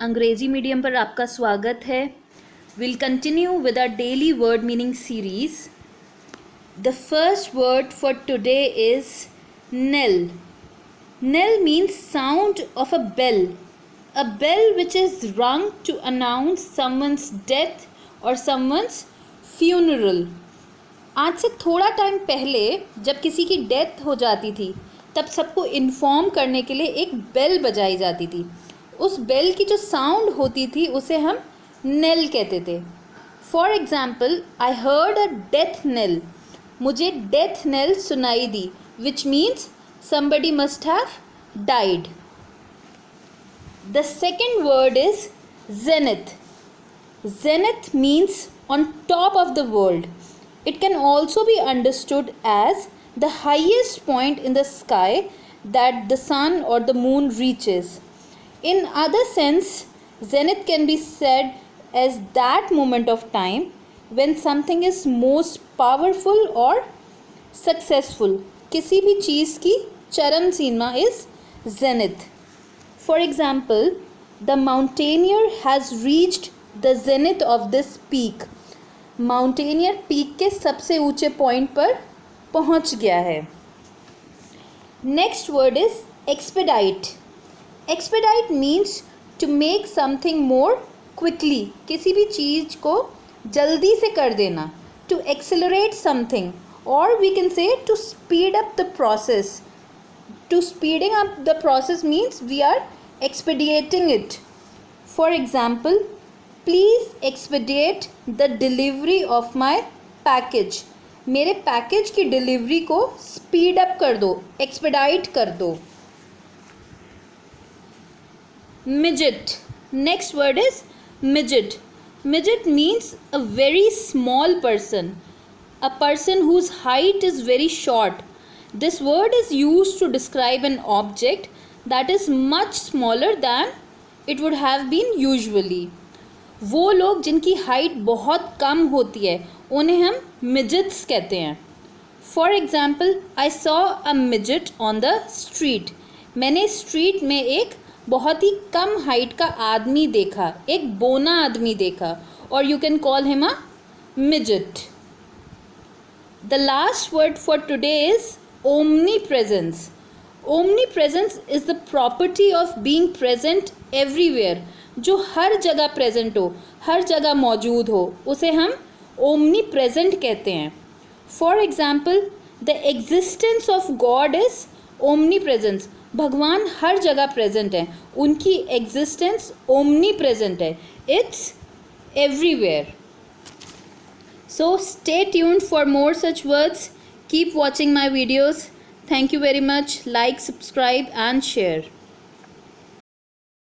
अंग्रेजी मीडियम पर आपका स्वागत है. Will continue with our daily word meaning series. The first word for today is knell. Knell means sound of a bell which is rung to announce someone's death or someone's funeral. आज से थोड़ा time पहले जब किसी की death हो जाती थी तब सबको इन्फॉर्म करने के लिए एक बेल बजाई जाती थी. उस बेल की जो साउंड होती थी उसे हम नेल कहते थे. For example, I heard a death nail. मुझे डेथ नेल सुनाई दी, which means somebody must have died. The second word is zenith. Zenith means on top of the world. It can also be understood as the highest point in the sky that the sun or the moon reaches. In other sense, zenith can be said as that moment of time when something is most powerful or successful. किसी भी चीज़ की चरम सीमा is zenith. For example, the mountaineer has reached the zenith of this peak. Mountaineer peak के सबसे ऊंचे point पर पहुंच गया है. Next word is expedite. Expedite means to make something more quickly. किसी भी चीज़ को जल्दी से कर देना. To accelerate something, or we can say to speed up the process. To speeding up the process means we are expediting it. For example, please expedite the delivery of my package. मेरे package की delivery को speed up कर दो, expedite कर दो. midget. Next word is midget. Midget means a very small person. A person whose height is very short. This word is used to describe an object that is much smaller than it would have been usually. वो लोग जिनकी height बहुत कम होती है उन्हें हम midgets कहते हैं. For example, I saw a midget on the street. मैंने स्ट्रीट में एक बहुत ही कम हाइट का आदमी देखा, एक बोना आदमी देखा, और you can call him a midget. The last word for today is omnipresence. Omnipresence is the property of being present everywhere. जो हर जगह प्रेजेंट हो, हर जगह मौजूद हो, उसे हम omnipresent कहते हैं. For example, the existence of God is omnipresence. भगवान हर जगह प्रेजेंट हैं, उनकी एग्जिस्टेंस omnipresent है. It's everywhere. So stay tuned for more such words. Keep watching my videos. Thank you very much. Like, subscribe and share.